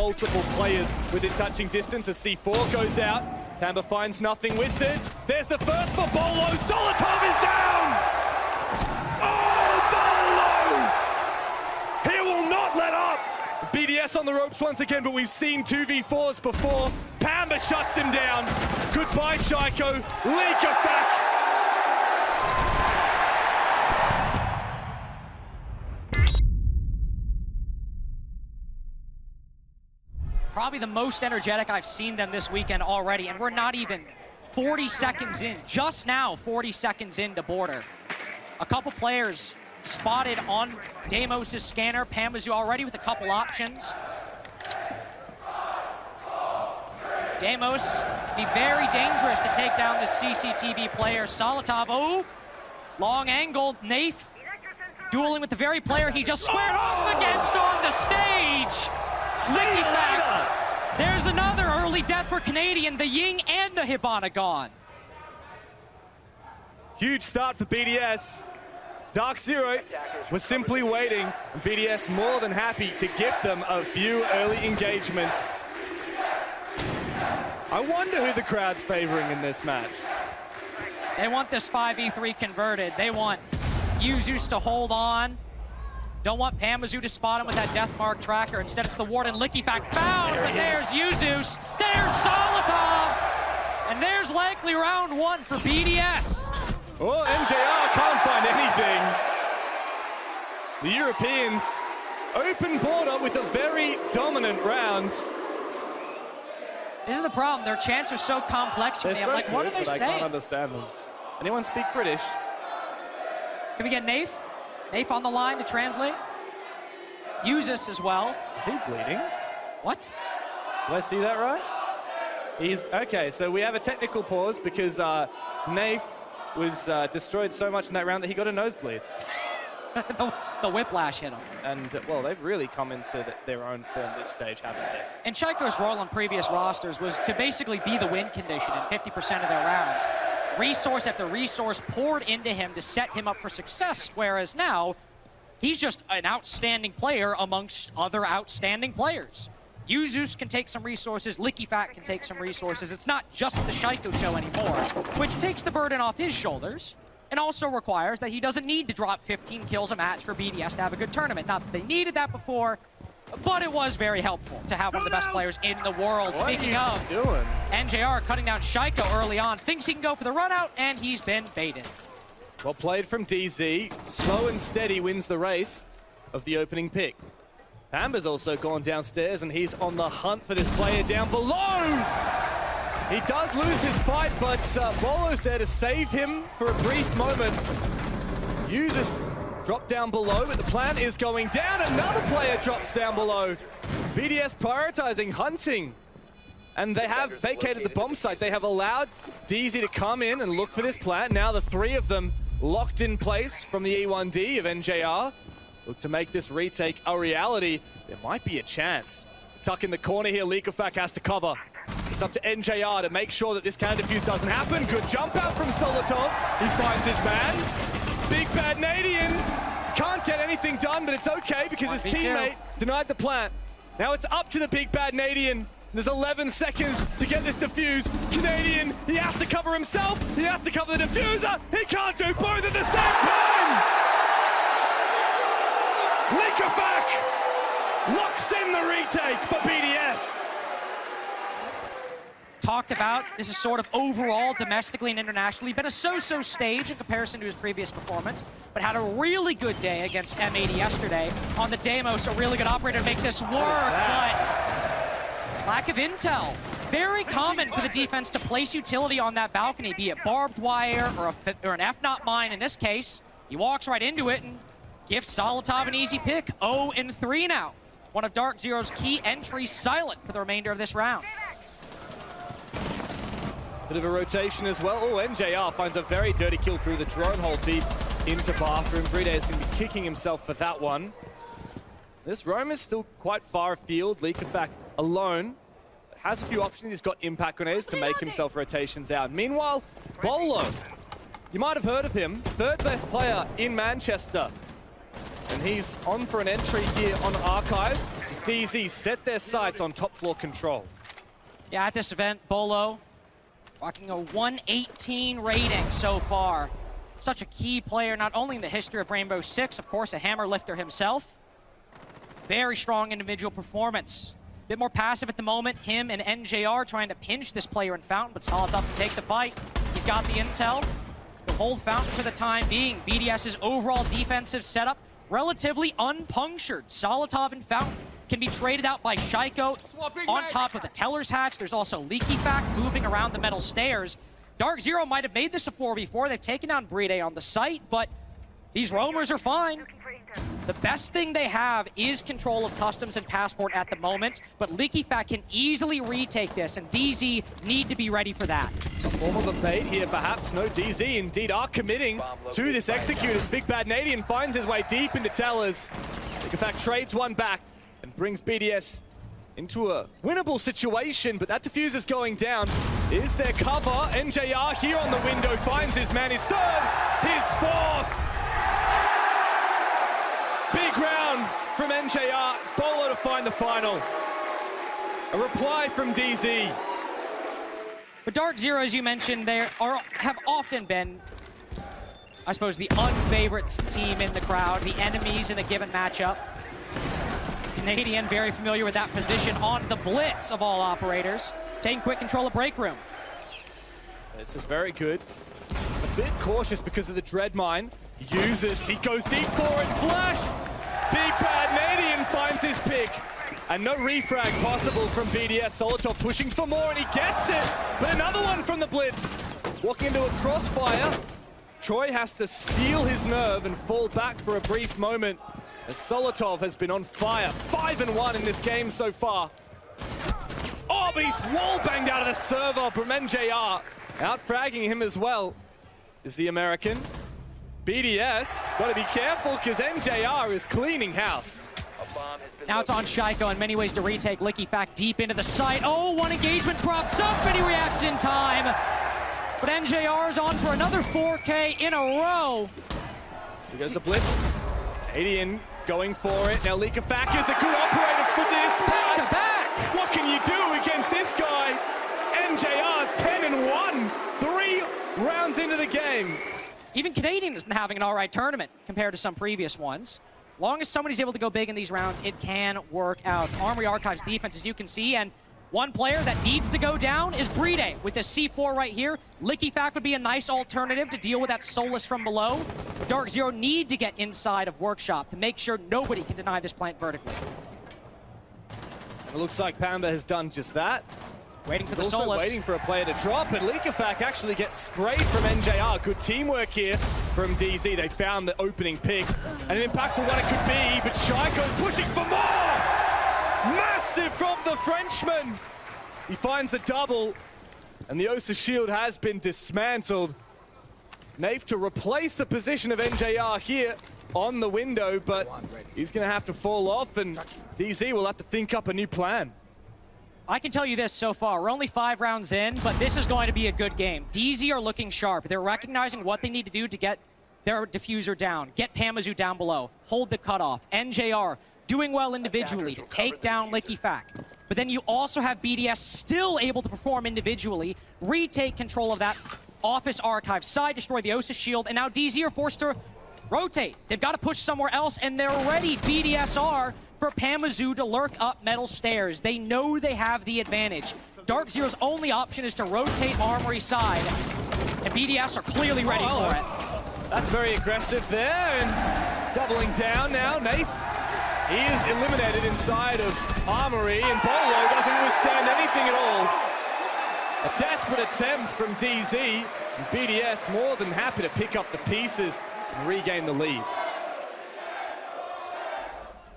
multiple players within touching distance as C4 goes out. Pamba finds nothing with it. There's the first for Beaulo. Solotov is down! Oh, Beaulo! He will not let up! BDS on the ropes once again, but we've seen 2v4s before. Pamba shuts him down. Goodbye, Shaiiko. Leak-a-fack. Probably the most energetic I've seen them this weekend already, and we're not even 40 seconds in. Just now, 40 seconds into Border. A couple players spotted on Deimos' scanner. Pambazu already with a couple options. Deimos be very dangerous to take down the CCTV player. Solotov, oh, long angle. Nath dueling with the very player he just squared off against on the stage. There's another early death for Canadian, the Ying and the Hibana gone. Huge start for BDS. DarkZero was simply waiting, and BDS more than happy to gift them a few early engagements. I wonder who the crowd's favoring in this match. They want this 5v3 converted. They want Yuzus to hold on. Don't want Pambazu to spot him with that death mark tracker. Instead, it's the Warden Licky-Fack found, but there's Yuzus. There's Solotov. And there's likely round one for BDS. Oh, MJR can't find anything. The Europeans open Border with a very dominant round. This is the problem. Their chants are so complex for me. I'm like, what are they saying? I can't understand them. Anyone speak British? Can we get Nath? Nath on the line to translate. Yuzus as well. Is he bleeding? What? Did I see that right? He's okay. So we have a technical pause because Nath was destroyed so much in that round that he got a nosebleed. the whiplash hit him. And well, they've really come into their own form this stage, haven't they? And Shaiko's role on previous rosters was to basically be the win condition in 50% of their rounds. Resource after resource poured into him to set him up for success, whereas now, he's just an outstanding player amongst other outstanding players. Yuzus can take some resources, Licky-Fack can take some resources. It's not just the Shaiiko show anymore, which takes the burden off his shoulders and also requires that he doesn't need to drop 15 kills a match for BDS to have a good tournament. Not that they needed that before, but it was very helpful to have one of the best players in the world. Speaking of, NJR cutting down Shaiiko early on, thinks he can go for the run out, and he's been baited. Well played from DZ. Slow and steady wins the race of the opening pick. Pamba's also gone downstairs, and he's on the hunt for this player down below. He does lose his fight, but Beaulo's there to save him for a brief moment. Uses drop down below, but the plant is going down. Another player drops down below. BDS prioritizing hunting. And they have vacated the bomb site. They have allowed DZ to come in and look for this plant. Now the three of them locked in place from the E1D of NJR. Look to make this retake a reality. There might be a chance. Tuck in the corner here, Licky-Fack has to cover. It's up to NJR to make sure that this counter defuse doesn't happen. Good jump out from Solotov. He finds his man. Big bad Canadian. Can't get anything done, but it's okay because his teammate denied the plant. Now it's up to the big bad Canadian. There's 11 seconds to get this defuse. Canadian, he has to cover himself. He has to cover the diffuser. He can't do both at the same time. Licky-Fack locks in the retake for BDS. Talked about, this is sort of overall, domestically and internationally, been a so-so stage in comparison to his previous performance, but had a really good day against M80 yesterday. On the Deimos, a really good operator to make this work, but lack of intel. Very common for the defense to place utility on that balcony, be it barbed wire or an F-Not mine in this case. He walks right into it and gives Solotov an easy pick. 0-3 now. One of DarkZero's key entries silent for the remainder of this round. Bit of a rotation as well. Oh, NJR finds a very dirty kill through the drone hole deep into bathroom. Bride is going to be kicking himself for that one. This roam is still quite far afield. Licky-Fack alone has a few options. He's got impact grenades to make himself rotations out. Meanwhile, Beaulo, you might have heard of him. Third best player in Manchester. And he's on for an entry here on Archives as DZ set their sights on top floor control. Yeah, at this event, Beaulo, fucking a 118 rating so far. Such a key player, not only in the history of Rainbow Six, of course, a hammer lifter himself. Very strong individual performance. Bit more passive at the moment. Him and NJR trying to pinch this player in Fountain, but Solotov can take the fight. He's got the intel. He'll hold Fountain for the time being. BDS's overall defensive setup, relatively unpunctured. Solotov and Fountain can be traded out by Shaiiko on top of the Teller's Hatch. There's also Leaky Fact moving around the metal stairs. DarkZero might have made this a 4v4. They've taken down BDS on the site, but these roamers are fine. The best thing they have is control of Customs and Passport at the moment, but Leaky Fact can easily retake this, and DZ need to be ready for that. A form of a bait here, perhaps. No, DZ indeed are committing to this execute as Big Bad Nadian finds his way deep into Tellers. Leaky Fact trades one back and brings BDS into a winnable situation, but that diffuse is going down. Is there cover? NJR here on the window finds his man, his third, his fourth. Big round from NJR, Beaulo to find the final. A reply from DZ. But DarkZero, as you mentioned, have often been, I suppose, the unfavored team in the crowd, the enemies in a given matchup. Canadian, very familiar with that position on the blitz of all operators. Taking quick control of break room. This is very good. It's a bit cautious because of the dread mine. He goes deep for it, flash! Big Bad Nadian finds his pick. And no refrag possible from BDS. Solotov pushing for more and he gets it! But another one from the blitz. Walking into a crossfire. Troy has to steal his nerve and fall back for a brief moment as Solotov has been on fire. 5-1 in this game so far. Oh, but he's wall banged out of the server from NJR. Out-fragging him as well is the American. BDS, gotta be careful because NJR is cleaning house. Now it's on Shaiiko in many ways to retake. Leaky Fact deep into the site. Oh, one engagement crops up and he reacts in time. But NJR is on for another 4K in a row. Here goes the blitz. Adian going for it. Now Leaky Fact is a good operator for this. Back to back. What can you do against this guy? NJR's 10-1. 3 rounds into the game. Even Canadian has been having an all right tournament compared to some previous ones. As long as somebody's able to go big in these rounds, it can work out. Armory Archives defense, as you can see, and one player that needs to go down is BDS with this C4 right here. Leaky Fact would be a nice alternative to deal with that Solus from below. DarkZero need to get inside of Workshop to make sure nobody can deny this plant vertically. It looks like Pamba has done just that. Waiting for the also Solus. Waiting for a player to drop, and Leaky Fact actually gets sprayed from NJR. Good teamwork here from DZ. They found the opening pick, and an impactful one it could be, but Shaiiko's pushing for more! Massive from the Frenchman! He finds the double, and the Osa shield has been dismantled. Nafe to replace the position of NJR here on the window, but he's gonna have to fall off, and DZ will have to think up a new plan. I can tell you this so far, we're only 5 rounds in, but this is going to be a good game. DZ are looking sharp. They're recognizing what they need to do to get their diffuser down, get Pamazu down below, hold the cutoff. NJR doing well individually to take down Leaky Fact. But then you also have BDS still able to perform individually, retake control of that office archive side, destroy the Osa shield, and now DZ are forced to rotate. They've got to push somewhere else, and they're ready, BDS are, for Pamazu to lurk up metal stairs. They know they have the advantage. DarkZero's only option is to rotate Armory side, and BDS are clearly ready for it. That's very aggressive there, and doubling down now, Nath. He is eliminated inside of Armory, and Beaulo doesn't withstand anything at all. A desperate attempt from DZ, and BDS more than happy to pick up the pieces and regain the lead.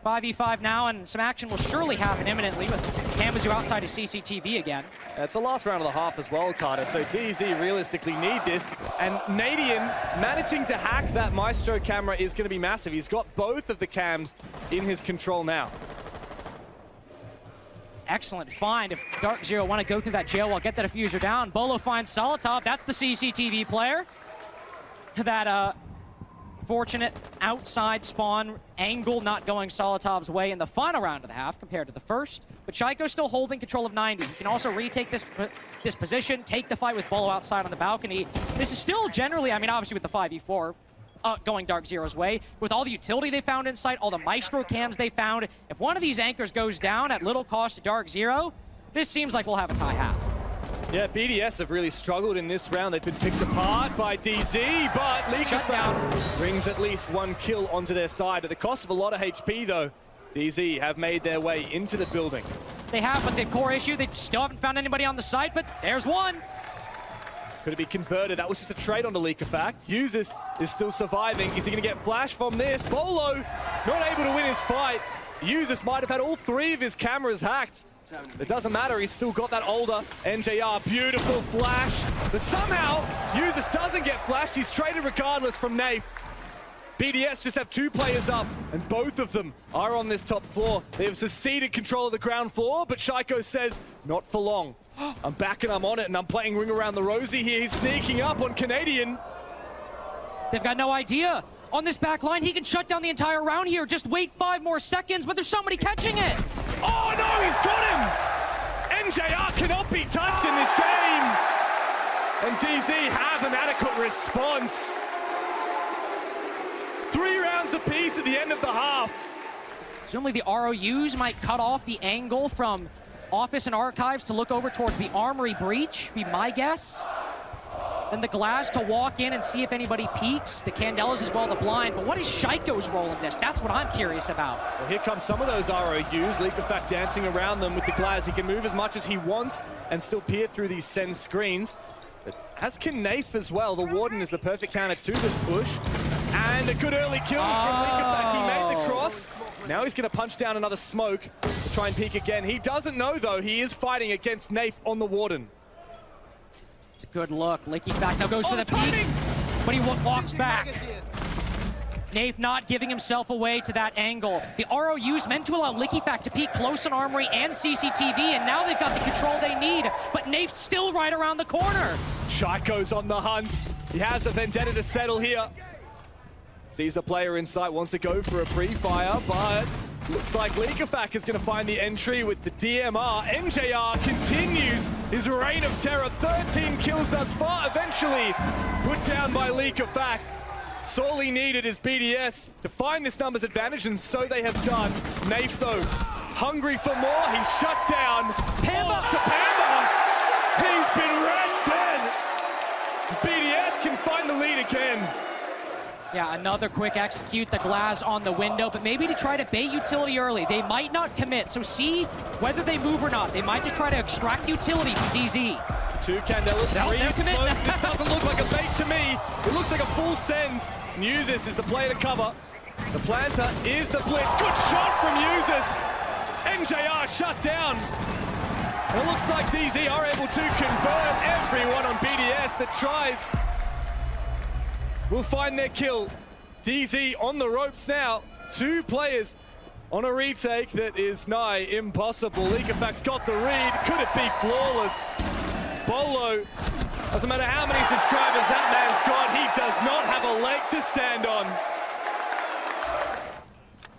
5v5 now, and some action will surely happen imminently with Pamazu outside of CCTV again. It's the last round of the half as well, Carter, so DZ realistically need this, and Nadian managing to hack that Maestro camera is going to be massive. He's got both of the cams in his control now. Excellent find. If DarkZero want to go through that jail wall, get that diffuser down. Beaulo finds Solotov. That's the CCTV player that Fortunate outside spawn angle not going Solotov's way in the final round of the half compared to the first. But Shaiiko's still holding control of 90. He can also retake this position, take the fight with Beaulo outside on the balcony. This is still generally, I mean, obviously with the 5v4, going DarkZero's way. With all the utility they found in sight, all the Maestro cams they found, if one of these anchors goes down at little cost to DarkZero, this seems like we'll have a tie half. Yeah, BDS have really struggled in this round. They've been picked apart by DZ, but Leaker brings at least one kill onto their side. At the cost of a lot of HP, though, DZ have made their way into the building. They have, but the core issue, they still haven't found anybody on the site, but there's one. Could it be converted? That was just a trade on the Leaker fact. Users is still surviving. Is he going to get flash from this? Beaulo not able to win his fight. Users might have had all three of his cameras hacked. It doesn't matter, he's still got that older NJR. Beautiful flash, but somehow Users doesn't get flashed. He's traded regardless from Nafe. BDS just have two players up, and both of them are on this top floor. They have seceded control of the ground floor, but Shaiiko says, not for long. I'm back and I'm on it, and I'm playing Ring Around the Rosie here. He's sneaking up on Canadian. They've got no idea. On this back line, he can shut down the entire round here. Just wait 5 more seconds, but there's somebody catching it. Oh no, he's got him! NJR cannot be touched in this game. And DZ have an adequate response. 3 rounds apiece at the end of the half. Presumably the ROUs might cut off the angle from Office and Archives to look over towards the Armory breach, be my guess. Then the glass to walk in and see if anybody peeks. The Candelas as well, the blind. But what is Shaiko's role in this? That's what I'm curious about. Well, here come some of those ROUs. Leak Effect dancing around them with the glass. He can move as much as he wants and still peer through these Sens screens. But as can Nafe as well. The Warden is the perfect counter to this push. And a good early kill from Leak Effect. He made the cross. Now he's going to punch down another smoke to try and peek again. He doesn't know, though. He is fighting against Nafe on the Warden. It's a good look. Leaky back now goes for the peek, but he walks back. Nafe not giving himself away to that angle. The ROU's meant to allow Licky Fact to peek close on Armory and CCTV, and now they've got the control they need, but Nafe's still right around the corner. Shaiko's on the hunt. He has a vendetta to settle here. Sees the player in sight, wants to go for a pre-fire, but looks like Leakafak is going to find the entry with the DMR. NJR continues his reign of terror. 13 kills thus far, eventually put down by Leakafak. Sorely needed is BDS to find this numbers advantage, and so they have done. Nafe, though, hungry for more. He's shut down. Panda to Panda. He's been red dead. BDS can find the lead again. Yeah, another quick execute, the glass on the window, but maybe to try to bait utility early. They might not commit, so see whether they move or not. They might just try to extract utility from DZ. 2 Candelas, 3 smokes. This doesn't look like a bait to me. It looks like a full send. Uses is the player to cover. The planter is the blitz. Good shot from Uses. NJR shut down. And it looks like DZ are able to convert. Everyone on BDS that tries will find their kill. DZ on the ropes now. 2 players on a retake that is nigh impossible. Leakafak's got the read. Could it be flawless? Beaulo, doesn't matter how many subscribers that man's got, he does not have a leg to stand on.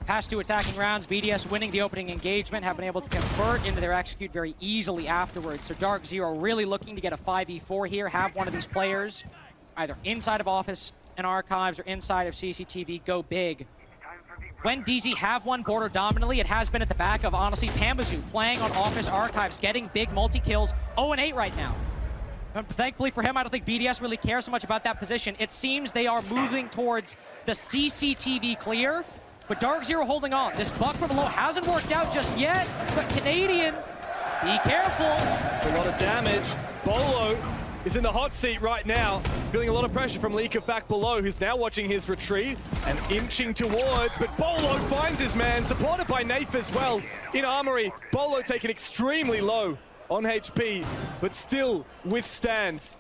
Past 2 attacking rounds, BDS winning the opening engagement, have been able to convert into their execute very easily afterwards. So DarkZero really looking to get a 5v4 here, have one of these players either inside of Office and Archives or inside of CCTV go big. When DZ have won border dominantly, it has been at the back of, honestly, Pambazu playing on Office Archives, getting big multi-kills, 0-8 right now. And thankfully for him, I don't think BDS really cares so much about that position. It seems they are moving towards the CCTV clear, but DarkZero holding on. This buck from below hasn't worked out just yet, but Canadian, be careful. It's a lot of damage. Beaulo is in the hot seat right now, feeling a lot of pressure from Leakafak below, who's now watching his retreat and inching towards, but Beaulo finds his man, supported by Nafe as well in Armory. Beaulo taken extremely low on HP, but still withstands.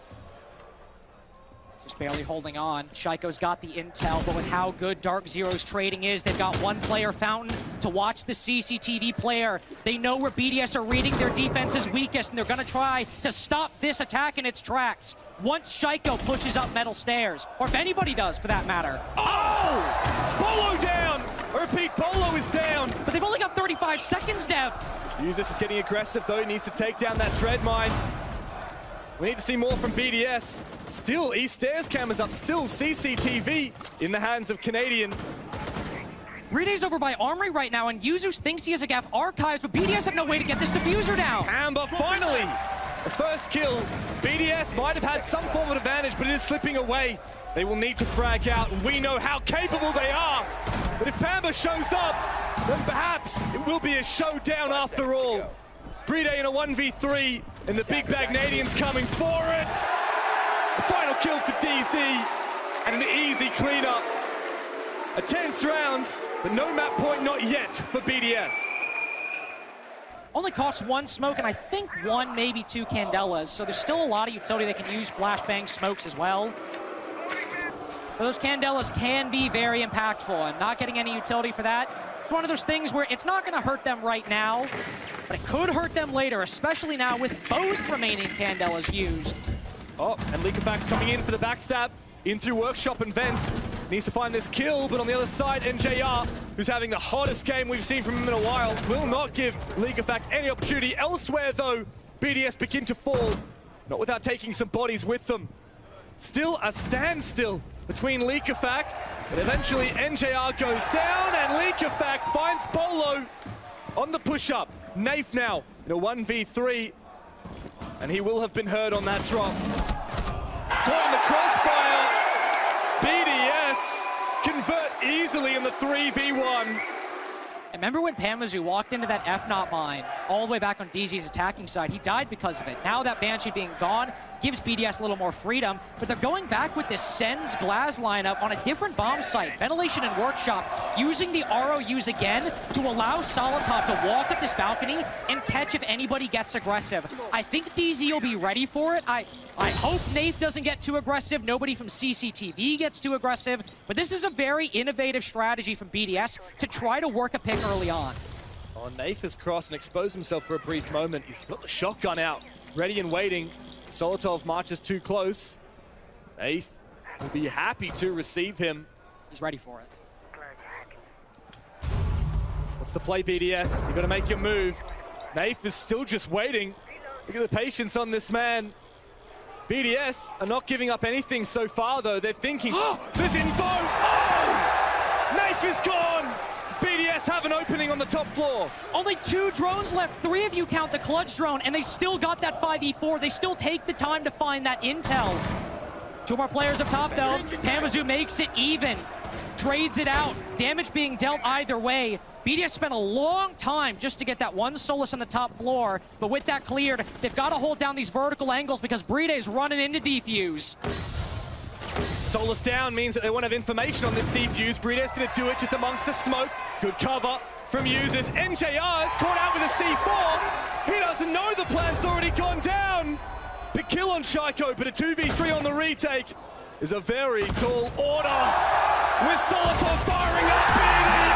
Just barely holding on. Shaiko's got the intel, but with how good DarkZero's trading is, they've got one player fountain to watch the CCTV player. They know where BDS are reading their defense's weakest, and they're gonna try to stop this attack in its tracks. Once Shaiiko pushes up metal stairs, or if anybody does for that matter. Oh! Beaulo down! I repeat, Beaulo is down! But they've only got 35 seconds, Dev. Usus is getting aggressive though, he needs to take down that Dread Mine. We need to see more from BDS. Still, E-Stairs cameras up, still CCTV in the hands of Canadian. BDS over by Armory right now, and Yuzus thinks he has a Gaff Archives, but BDS have no way to get this diffuser down. Amber finally, the first kill. BDS might have had some form of advantage, but it is slipping away. They will need to frag out, and we know how capable they are. But if Pamba shows up, then perhaps it will be a showdown after all. Brede in a 1v3, and the big Bagnadians coming for it. The final kill for DZ, and an easy cleanup. A tense rounds, but no map point not yet for BDS. Only costs 1 smoke, and I think 1, maybe 2 Candelas, so there's still a lot of utility they can use, flashbang smokes as well. But those Candelas can be very impactful, and not getting any utility for that, it's one of those things where it's not going to hurt them right now, but it could hurt them later, especially now with both remaining Candelas used. Oh, and Liquefax coming in for the backstab, in through Workshop and Vents. Needs to find this kill, but on the other side, NJR, who's having the hottest game we've seen from him in a while, will not give Liquefax any opportunity. Elsewhere, though, BDS begin to fall, not without taking some bodies with them. Still a standstill between Liquefax, but eventually NJR goes down, and Liquefax finds Beaulo on the push-up. Naif now in a 1v3, and he will have been heard on that drop. Caught in the crossfire. BDS convert easily in the 3v1. And remember when Pamazu walked into that F-Not mine all the way back on DZ's attacking side? He died because of it. Now that Banshee being gone gives BDS a little more freedom, but they're going back with this Sens Glass lineup on a different bomb site, Ventilation and Workshop, using the ROUs again to allow Solotov to walk up this balcony and catch if anybody gets aggressive. I think DZ will be ready for it. I hope Naif doesn't get too aggressive, nobody from CCTV gets too aggressive, but this is a very innovative strategy from BDS to try to work a pick early on. Oh, Naif has crossed and exposed himself for a brief moment. He's got the shotgun out, ready and waiting. Solotov marches too close. Naif will be happy to receive him. He's ready for it. What's the play, BDS? You gotta make your move. Naif is still just waiting. Look at the patience on this man. BDS are not giving up anything so far, though. They're thinking, there's info! Oh! Naif is gone! BDS have an opening on the top floor. Only 2 drones left. 3 of you count the clutch drone, and they still got that 5v4. They still take the time to find that intel. 2 more players up top, though. Pamazu makes it even. Trades it out. Damage being dealt either way. BDS spent a long time just to get that 1 Solus on the top floor, but with that cleared, they've got to hold down these vertical angles because Brede is running into defuse. Solus down means that they won't have information on this defuse. Brede's going to do it just amongst the smoke. Good cover from users. NJR is caught out with a C4. He doesn't know the plant's already gone down. Big kill on Shaiiko, but a 2v3 on the retake is a very tall order. With Solotov firing up BDS!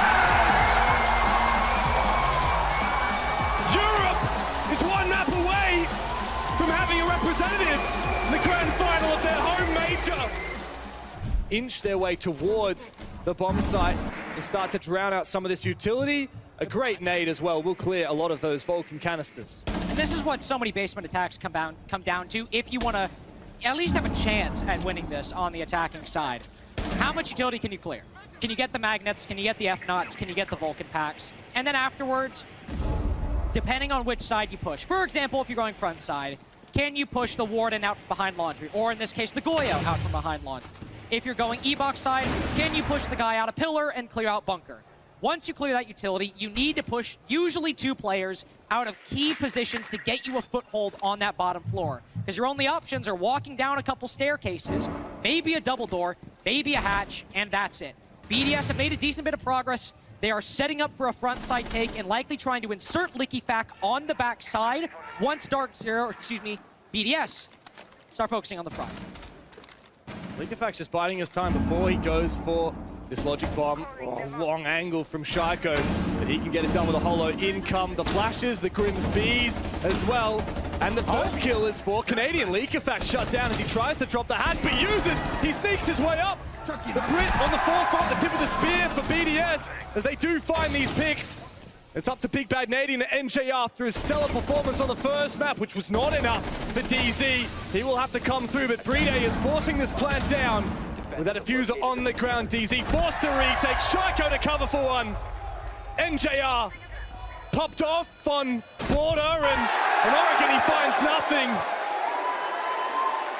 Europe is 1 map away from having a representative in the grand final of their home major. Inch their way towards the bomb site and start to drown out some of this utility. A great nade as well will clear a lot of those Vulcan canisters. And this is what so many basement attacks come down to if you want to at least have a chance at winning this on the attacking side. How much utility can you clear? Can you get the magnets? Can you get the F-Nots? Can you get the Vulcan packs? And then afterwards, depending on which side you push. For example, if you're going front side, can you push the Warden out from behind laundry? Or in this case, the Goyo out from behind laundry? If you're going E-Box side, can you push the guy out a pillar and clear out bunker? Once you clear that utility, you need to push usually 2 players out of key positions to get you a foothold on that bottom floor. Because your only options are walking down a couple staircases, maybe a double door, maybe a hatch, and that's it. BDS have made a decent bit of progress. They are setting up for a front side take and likely trying to insert Liquefax on the back side once BDS start focusing on the front. Liquefax just biding his time before he goes for this logic bomb. Oh, long angle from Shaiiko, but he can get it done with a holo. In come the flashes, the Grimm's Bees as well. And the first kill is for Canadian. Liquefax shut down as he tries to drop the hatch, but he sneaks his way up The Brit on the forefront, the tip of the spear for BDS as they do find these picks. It's up to Big Bad Nady and NJ after his stellar performance on the first map, which was not enough for DZ. He will have to come through, but Bride is forcing this plant down. With that diffuser on the ground, DZ forced to retake. Shaiiko to cover for one. NJR popped off on border, and in Oregon he finds nothing.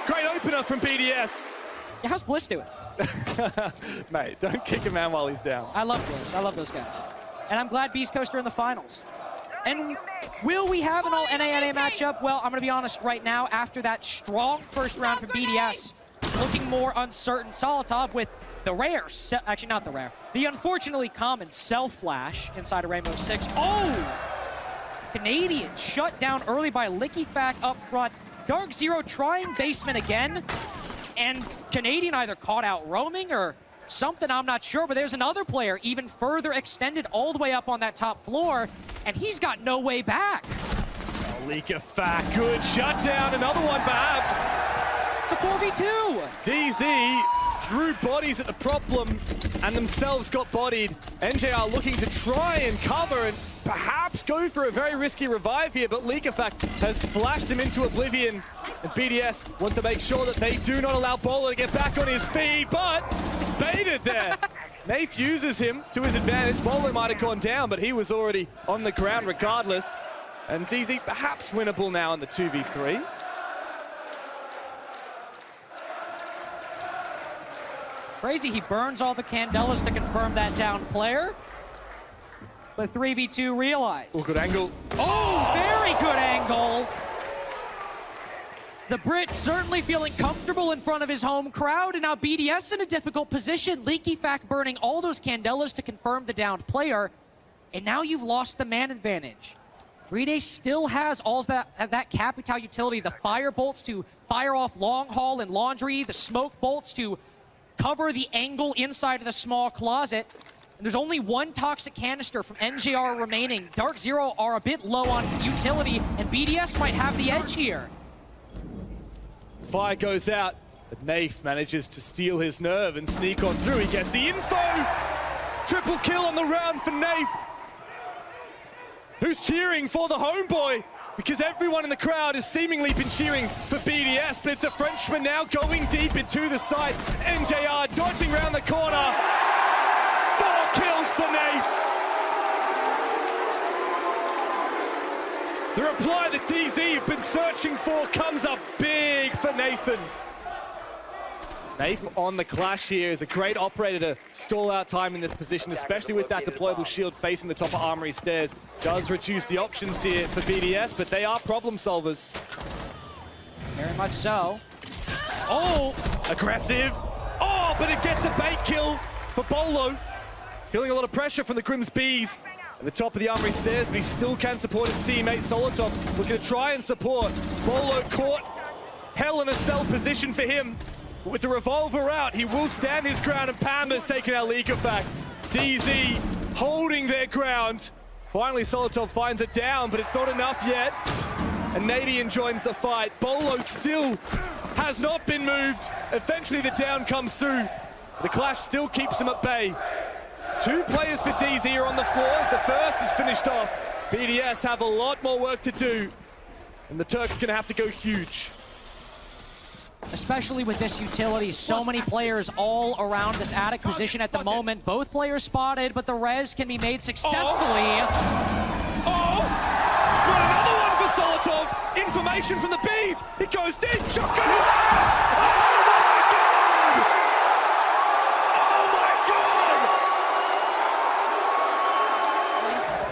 Great opener from BDS. Yeah, how's Bliss doing? Mate, don't kick a man while he's down. I love Bliss. I love those guys. And I'm glad Beast Coast are in the finals. And will we have an all-NA matchup? Well, I'm going to be honest right now. After that strong first round from BDS, it's looking more uncertain. Solotov with the rare, actually not the rare, the unfortunately common self-flash inside of Rainbow Six. Oh! Canadian shut down early by LickyFac up front. DarkZero trying basement again. And Canadian either caught out roaming or something, I'm not sure, but there's another player even further extended all the way up on that top floor, and he's got no way back. LickyFac, good shutdown, another one perhaps. It's a 4v2. DZ threw bodies at the problem and themselves got bodied. NJR looking to try and cover and perhaps go for a very risky revive here, but LickyFac has flashed him into oblivion. And BDS want to make sure that they do not allow Beaulo to get back on his feet, but baited there. Nath uses him to his advantage. Beaulo might have gone down, but he was already on the ground regardless. And DZ perhaps winnable now in the 2v3. Crazy, he burns all the Candelas to confirm that down player. But 3v2 realized. Oh, good angle. Oh, very good angle. The Brit certainly feeling comfortable in front of his home crowd, and now BDS in a difficult position. LickyFac burning all those Candelas to confirm the downed player, and now you've lost the man advantage. Bride still has all that Capital utility, the fire bolts to fire off long haul and laundry, the smoke bolts to cover the angle inside of the small closet. And there's only one toxic canister from NJR remaining. DarkZero are a bit low on utility, and BDS might have the edge here. Fire goes out, but Nath manages to steal his nerve and sneak on through. He gets the info! Triple kill on the round for Nath, who's cheering for the homeboy, because everyone in the crowd has seemingly been cheering for BDS, but it's a Frenchman now going deep into the site. NJR dodging around the corner. 4 kills for Nath. The reply that DZ have been searching for comes up big for Nathan. Nath on the clash here is a great operator to stall out time in this position, especially with that deployable shield facing the top of Armory stairs. Does reduce the options here for BDS, but they are problem solvers. Very much so. Oh! Aggressive. Oh, but it gets a bait kill for Beaulo. Feeling a lot of pressure from the Grim's Bees at the top of the Armory stairs, but he still can support his teammate. Solotov looking to try and support. Beaulo caught. Hell in a cell position for him. But with the revolver out, he will stand his ground, and Pamba's taking out LickyFac. DZ holding their ground. Finally, Solotov finds it down, but it's not enough yet. And Nadian joins the fight. Beaulo still has not been moved. Eventually, the down comes through. The clash still keeps him at bay. 2 players for DZ are on the floors. The first is finished off. BDS have a lot more work to do, and the Turks gonna have to go huge. Especially with this utility, so many players all around this attic position at the moment. Both players spotted, but the res can be made successfully. Oh! Well, another one for Solotov. Information from the Bees. It goes deep. Shotgun. Oh my God!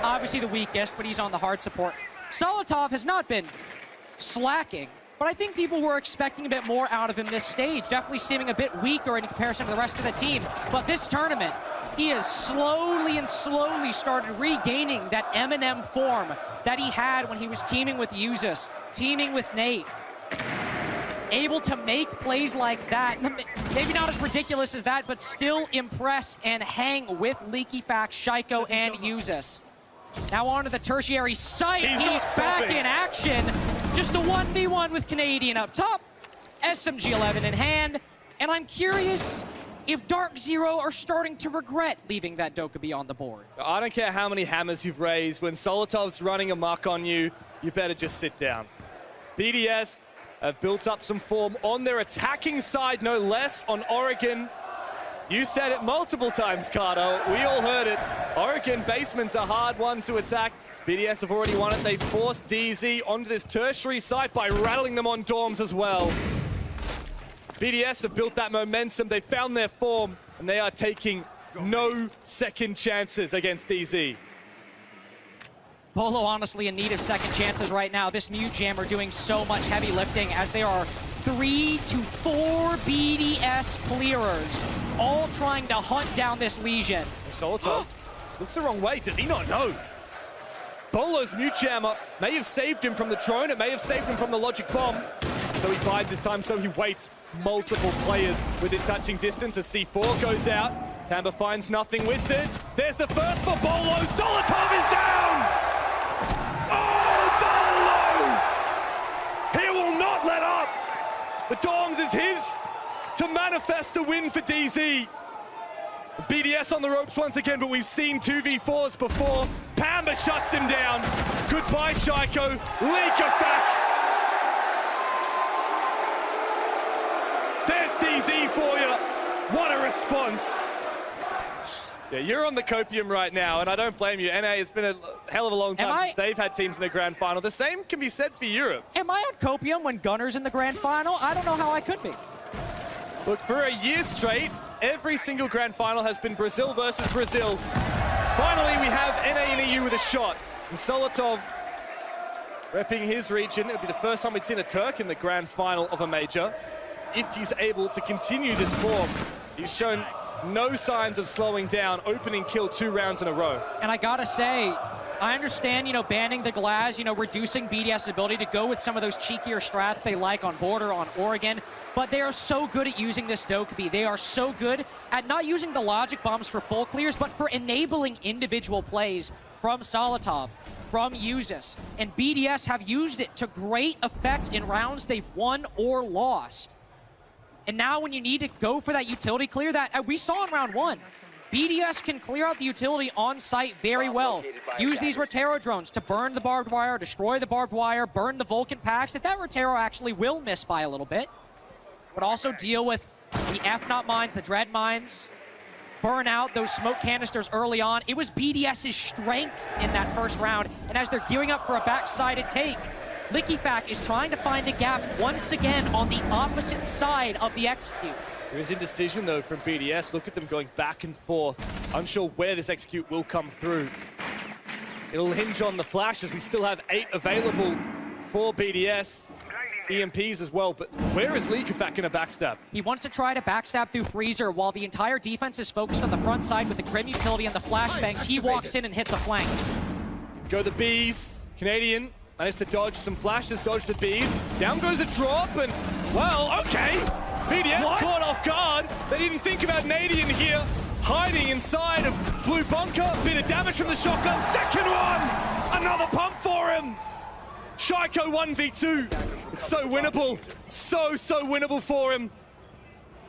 Obviously the weakest, but he's on the hard support. Solotov has not been slacking, but I think people were expecting a bit more out of him this stage. Definitely seeming a bit weaker in comparison to the rest of the team. But this tournament, he has slowly and slowly started regaining that Eminem form that he had when he was teaming with Uzus, teaming with Nate. Able to make plays like that. Maybe not as ridiculous as that, but still impress and hang with LickyFac, Shaiiko, and Uzus. Now on to the tertiary site. He's back in action. Just a 1v1 with Canadian up top. SMG 11 in hand. And I'm curious if DarkZero are starting to regret leaving that Dokkaebi on the board. I don't care how many hammers you've raised. When Solotov's running amok on you, you better just sit down. BDS have built up some form on their attacking side, no less, on Oregon. You said it multiple times, Cardo. We all heard it. Oregon basement's a hard one to attack. BDS have already won it. They forced DZ onto this tertiary site by rattling them on dorms as well. BDS have built that momentum. They found their form, and they are taking no second chances against DZ. Beaulo honestly in need of second chances right now. This Mute Jammer doing so much heavy lifting as there are 3 to 4 BDS clearers, all trying to hunt down this Legion. Solotov looks the wrong way. Does he not know? Beaulo's Mute Jammer may have saved him from the drone. It may have saved him from the logic bomb. So he bides his time, so he waits. Multiple players within touching distance as C4 goes out. Pamba finds nothing with it. There's the first for Beaulo. Solotov is down! Oh, Beaulo! He will not let up! The Dorms is his to manifest a win for DZ. BDS on the ropes once again, but we've seen 2v4s before. Pamba shuts him down. Goodbye, Shaiiko. Leakafak. There's DZ for you. What a response. Yeah, you're on the copium right now, and I don't blame you. NA, it's been a hell of a long time since they've had teams in the grand final. The same can be said for Europe. Am I on copium when Gunner's in the grand final? I don't know how I could be. Look, for a year straight, every single grand final has been Brazil versus Brazil. Finally, we have NA and EU with a shot. And Solotov repping his region. It'll be the first time we'd seen a Turk in the grand final of a major. If he's able to continue this form, he's shown no signs of slowing down, opening kill 2 rounds in a row. And I gotta say, I understand, banning the glass, reducing BDS's ability to go with some of those cheekier strats they like on border, on Oregon, but they are so good at using this Dokkaebi. They are so good at not using the logic bombs for full clears, but for enabling individual plays from Solotov, from Uzis. And BDS have used it to great effect in rounds they've won or lost. And now when you need to go for that utility clear, that we saw in round 1, BDS can clear out the utility on site very well. Use these Rotero drones to burn the barbed wire, destroy the barbed wire, burn the Vulcan packs. That Rotero actually will miss by a little bit. But also deal with the F-Not mines, the Dread mines, burn out those smoke canisters early on. It was BDS's strength in that first round. And as they're gearing up for a back-sided take, Lickifak is trying to find a gap once again on the opposite side of the execute. There is indecision, though, from BDS. Look at them going back and forth. Unsure where this execute will come through. It'll hinge on the flash as we still have 8 available for BDS. EMPs as well, but where is Lickifak going to backstab? He wants to try to backstab through Freezer while the entire defense is focused on the front side with the Grim utility and the flashbangs. He walks in and hits a flank. Go the bees. Canadian managed to dodge some flashes, dodge the bees. Down goes a drop, and, well, okay. BDS caught off guard. They didn't think about Nadian here. Hiding inside of blue bunker. Bit of damage from the shotgun. Second one! Another pump for him. Shaiiko 1v2. It's so winnable. So winnable for him.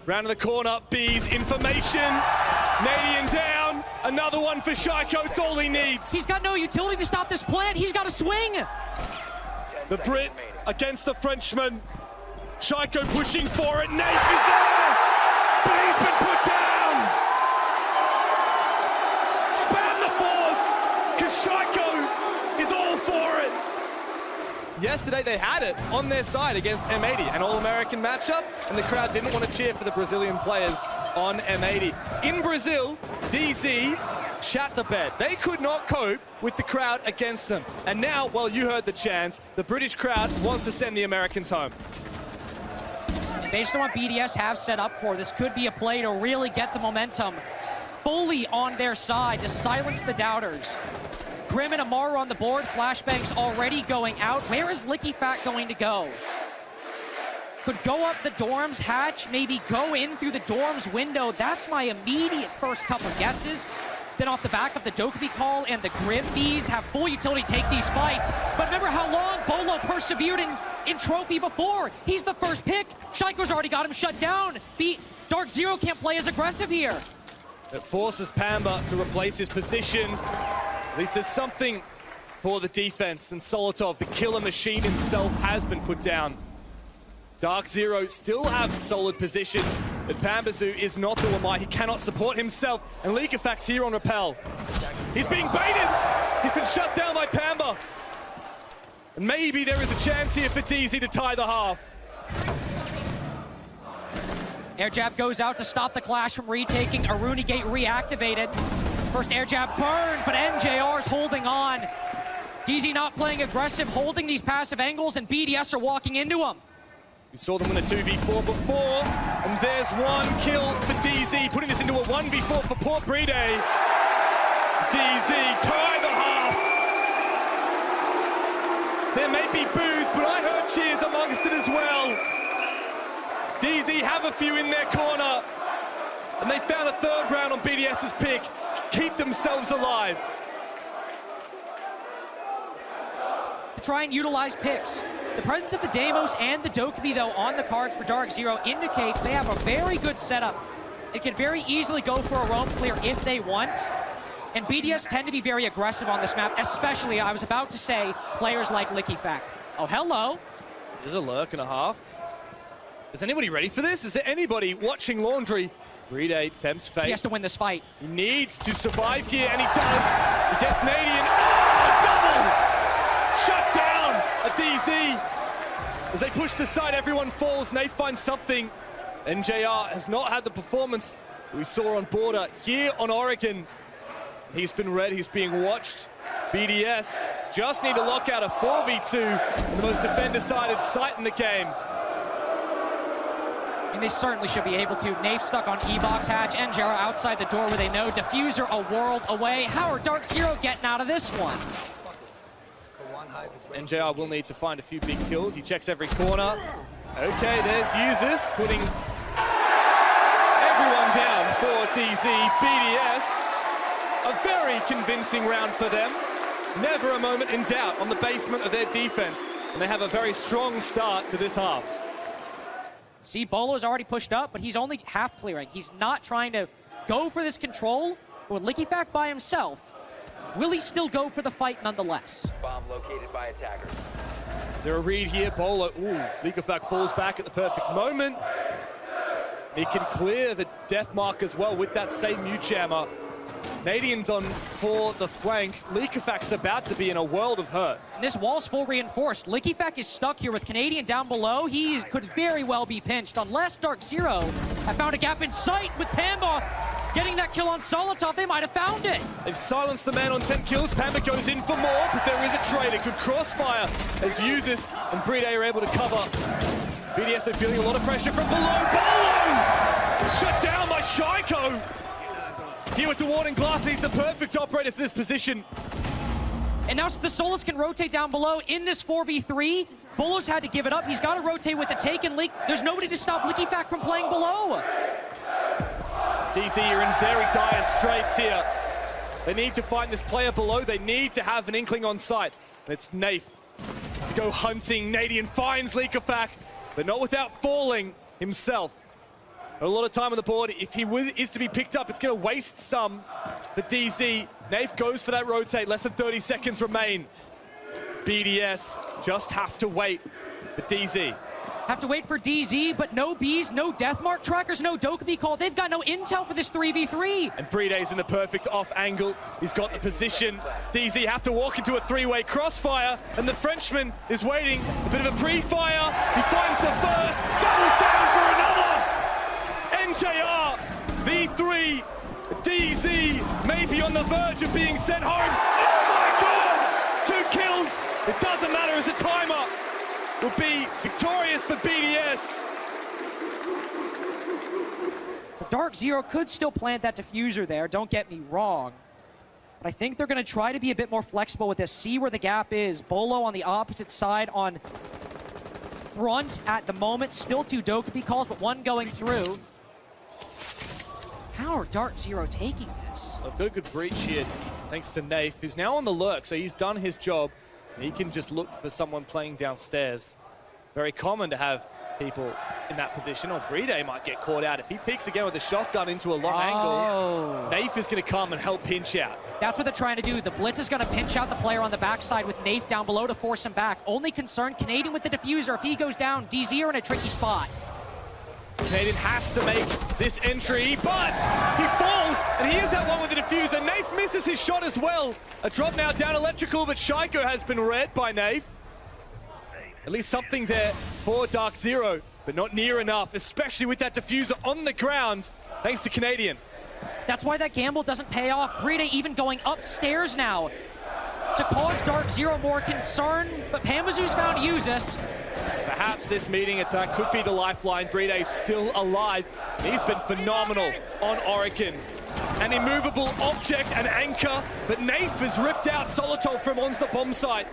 Round of the corner. Bees. Information. Nadian down. Another one for Shaiiko. It's all he needs. He's got no utility to stop this plant. He's got to swing. The Brit against the Frenchman. Shaiiko pushing for it. Nafe is there! But he's been put down! Spam the fours! Because Shaiiko is all for it! Yesterday they had it on their side against M80, an All-American matchup, and the crowd didn't want to cheer for the Brazilian players on M80. In Brazil, DZ shat the bed. They could not cope with the crowd against them. And now, well, you heard the chants, the British crowd wants to send the Americans home. Based on what BDS have set up for, this could be a play to really get the momentum fully on their side to silence the doubters. Grim and Amaru on the board, flashbangs already going out. Where is Lickifak going to go? Could go up the dorms hatch, maybe go in through the dorms window. That's my immediate first couple guesses. Then off the back of the Dokkaebi call and the Grim bees have full utility take these fights. But remember how long Beaulo persevered in Trophy before. He's the first pick. Shaiko's already got him shut down. DarkZero can't play as aggressive here. It forces Pamba to replace his position. At least there's something for the defense, and Solotov, the killer machine himself, has been put down. DarkZero still have solid positions, but Pambazu is not the Lamai. He cannot support himself, and Liquefax here on Repel. He's being baited! He's been shut down by Pamba. And maybe there is a chance here for DZ to tie the half. Air jab goes out to stop the clash from retaking. Aruni Gate reactivated. First air jab burned, but NJR's holding on. DZ not playing aggressive, holding these passive angles, and BDS are walking into him. We saw them win a 2v4 before, and there's one kill for DZ, putting this into a 1v4 for Port Bride. DZ tie the half. There may be boos, but I heard cheers amongst it as well. DZ have a few in their corner, and they found a third round on BDS's pick. Keep themselves alive. To try and utilize picks. The presence of the Deimos and the Dokkaebi, though, on the cards for DarkZero indicates they have a very good setup. It could very easily go for a roam clear if they want. And BDS tend to be very aggressive on this map, especially, I was about to say, players like Liquefax. Oh, hello. There's a lurk and a half. Is anybody ready for this? Is there anybody watching Laundry? Bride tempts fate. He has to win this fight. He needs to survive here, and he does. He gets Nadian. Oh, double! Shut down a DZ. As they push the side, everyone falls. Nate finds something. NJR has not had the performance we saw on Border here on Oregon. He's been read, he's being watched. BDS just need to lock out a 4v2 in the most defender-sided site in the game. And they certainly should be able to. Nafe stuck on E-Box hatch, and Jera outside the door where they know Diffuser a world away. How are DarkZero getting out of this one? NJR will need to find a few big kills. He checks every corner. Okay, there's Users putting everyone down for DZ. BDS, a very convincing round for them. Never a moment in doubt on the basement of their defense. And they have a very strong start to this half. See, Beaulo's already pushed up, but he's only half clearing. He's not trying to go for this control. But with Liquefax by himself, will he still go for the fight nonetheless? Bomb located by attackers. Is there a read here? Beaulo, Liquefax falls back at the perfect moment. He can clear the death mark as well with that same mute jammer. Nadian's on for the flank. Liquefax about to be in a world of hurt. And this wall's full reinforced. Liquefax is stuck here with Canadian down below. He could very well be pinched unless DarkZero have found a gap in sight with Pamba getting that kill on Solotov. They might have found it. They've silenced the man on 10 kills. Pamba goes in for more, but there is a trade. A good crossfire as Users and Bride are able to cover. BDS, they're feeling a lot of pressure from below. Beaulo! Shut down by Shaiiko. Here with the warning glass, he's the perfect operator for this position. And now the Solus can rotate down below in this 4v3. Beaulo's had to give it up. He's got to rotate with the take and leak. There's nobody to stop Liquefax from playing below. DZ are in very dire straits here. They need to find this player below. They need to have an inkling on site. And it's Nafe to go hunting. Nadian finds Liquefax, but not without falling himself. A lot of time on the board. If he is to be picked up, it's going to waste some for DZ. Nafe goes for that rotate. Less than 30 seconds remain. BDS just have to wait for DZ. Have to wait for DZ, but no Bs, no Deathmark trackers, no Dokkaebi call. They've got no intel for this 3v3. And Bride's in the perfect off angle. He's got the position. DZ have to walk into a three-way crossfire, and the Frenchman is waiting. A bit of a pre-fire. He finds the first, doubles down for another. NJR, V3, DZ may be on the verge of being sent home. Oh my God! 2 kills. It doesn't matter as a timer will be victorious for BDS. So DarkZero could still plant that diffuser there, don't get me wrong. But I think they're going to try to be a bit more flexible with this, see where the gap is. Beaulo on the opposite side on front at the moment. Still 2 Dokkaebi calls, but 1 going through. How are DarkZero taking this? I've got a good breach here, thanks to Nafe, who's now on the lurk, so he's done his job. He can just look for someone playing downstairs. Very common to have people in that position. Or Brede might get caught out. If he peeks again with a shotgun into a long angle, Nafe is going to come and help pinch out. That's what they're trying to do. The blitz is going to pinch out the player on the backside with Nafe down below to force him back. Only concern, Canadian with the diffuser. If he goes down, DarkZero in a tricky spot. Canadian has to make this entry, but he falls, and he is that one with the diffuser. Nafe misses his shot as well. A drop now down electrical, but Shaiiko has been read by Nafe. At least something there for DarkZero, but not near enough, especially with that diffuser on the ground, thanks to Canadian. That's why that gamble doesn't pay off. Brede even going upstairs now to cause DarkZero more concern, but Pambazu's found Usus. Perhaps this meeting attack could be the lifeline. Brede's still alive. He's been phenomenal on Oregon. An immovable object, an anchor, but Nafe has ripped out Solitov from onto the bomb site.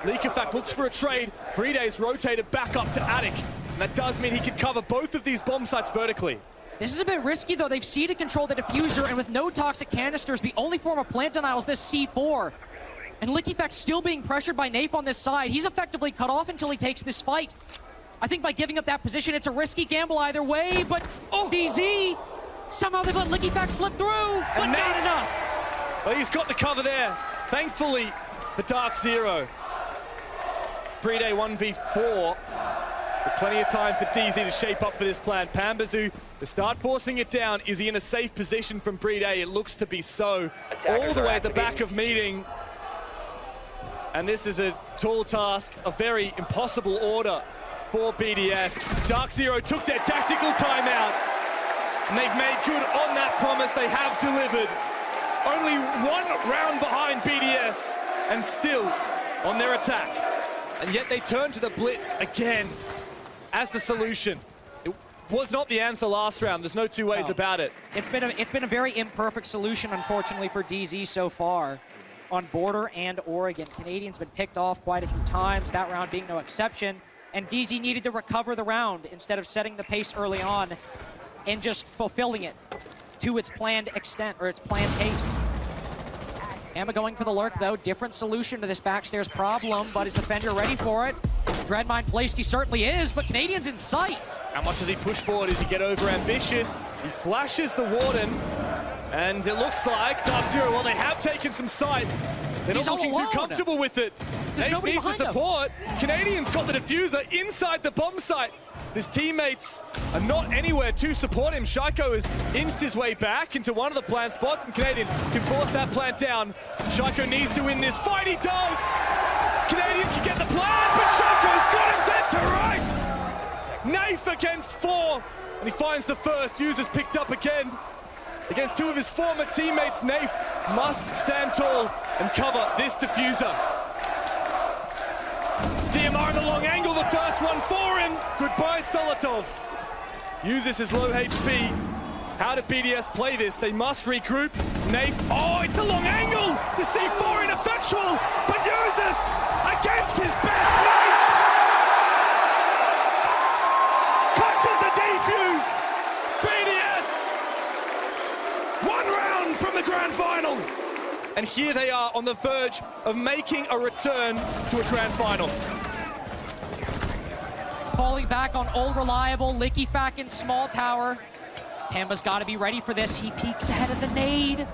Leakafak looks for a trade. Brede's rotated back up to Attic, and that does mean he can cover both of these bomb sites vertically. This is a bit risky, though. They've seeded control the diffuser, and with no toxic canisters, the only form of plant denial is this C4. And Leakafak's still being pressured by Nafe on this side. He's effectively cut off until he takes this fight. I think by giving up that position, it's a risky gamble either way, but DZ, somehow they've let Leakafak slip through, but not enough. Well, he's got the cover there, thankfully, for DarkZero. Brede 1v4. With plenty of time for DZ to shape up for this plan. Pambazu to start forcing it down. Is he in a safe position from Brede? It looks to be so. All the way at the back of meeting. And this is a tall task, a very impossible order for BDS. DarkZero took their tactical timeout, and they've made good on that promise. They have delivered. Only one round behind BDS, and still on their attack. And yet they turn to the blitz again as the solution. It was not the answer last round. There's no two ways about it. It's been a very imperfect solution, unfortunately, for DZ so far on Border and Oregon. Canadian's been picked off quite a few times, that round being no exception. And DZ needed to recover the round instead of setting the pace early on and just fulfilling it to its planned extent, or its planned pace. Emma going for the lurk, though. Different solution to this backstairs problem, but is Defender ready for it? Dreadmine placed, he certainly is, but Canadian's in sight. How much does he push forward? Does he get over ambitious? He flashes the Warden, and it looks like DarkZero, well, they have taken some sight. They're not looking too comfortable with it. There's nobody needs the behind support. Canadian's got the diffuser inside the bomb site. His teammates are not anywhere to support him. Shaiiko has inched his way back into one of the plant spots, and Canadian can force that plant down. Shaiiko needs to win this fight. He does! Canadian can get the plant, but Shaiko's got him dead to rights! Nafe against 4, and he finds the first. Users picked up again. Against 2 of his former teammates, Nafe must stand tall and cover this diffuser. DMR in the long angle, the first one for him. Goodbye, Solitov. Uses his low HP. How did BDS play this? They must regroup. Nafe, oh, it's a long angle! The C4 ineffectual, but uses against his best mates! Clutches the defuse! BDS! 1 round from the grand final! And here they are on the verge of making a return to a grand final. Falling back on old reliable, Leakafak in small tower. Pamba's got to be ready for this. He peeks ahead of the nade.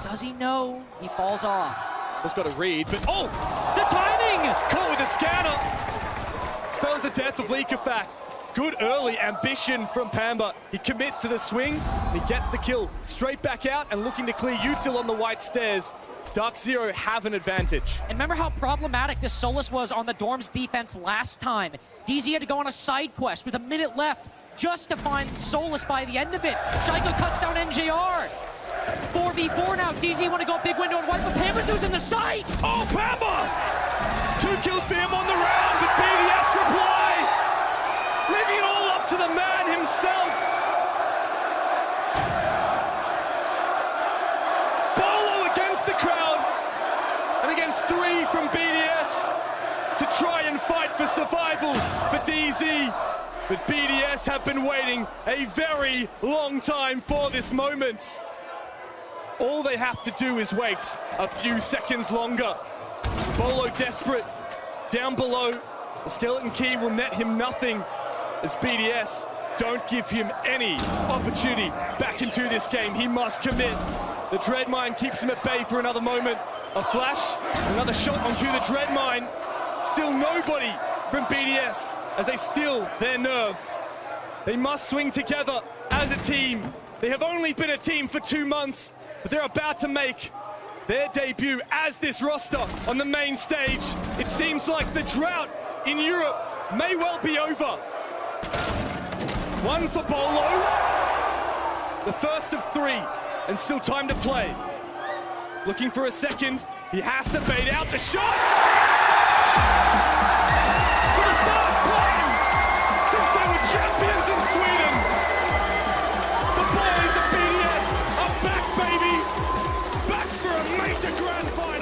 Does he know? He falls off. Just got to read, but oh! The timing! Caught with a scanner. Spells the death of Leakafak. Good early ambition from Pamba. He commits to the swing, and he gets the kill. Straight back out and looking to clear Util on the white stairs. DarkZero have an advantage. And remember how problematic this Solus was on the Dorm's defense last time. DZ had to go on a side quest with a minute left just to find Solus by the end of it. Shaiiko cuts down NJR. 4v4 now. DZ want to go big window and wipe, but Pambazu's in the sight. Oh, Pamba! 2 kills for him on the round, but BDS reply. Leaving it all up to the man himself. Beaulo against the crowd, and against 3 from BDS to try and fight for survival for DZ. But BDS have been waiting a very long time for this moment. All they have to do is wait a few seconds longer. Beaulo desperate, down below. The skeleton key will net him nothing as BDS don't give him any opportunity back into this game. He must commit. The Dread Mine keeps him at bay for another moment. A flash, another shot onto the Dread Mine. Still nobody from BDS as they steal their nerve. They must swing together as a team. They have only been a team for 2 months, but they're about to make their debut as this roster on the main stage. It seems like the drought in Europe may well be over. One for Beaulo, the first of 3, and still time to play. Looking for a second, he has to bait out the shots! For the first time since they were champions in Sweden, the boys of BDS are back, baby! Back for a major grand final!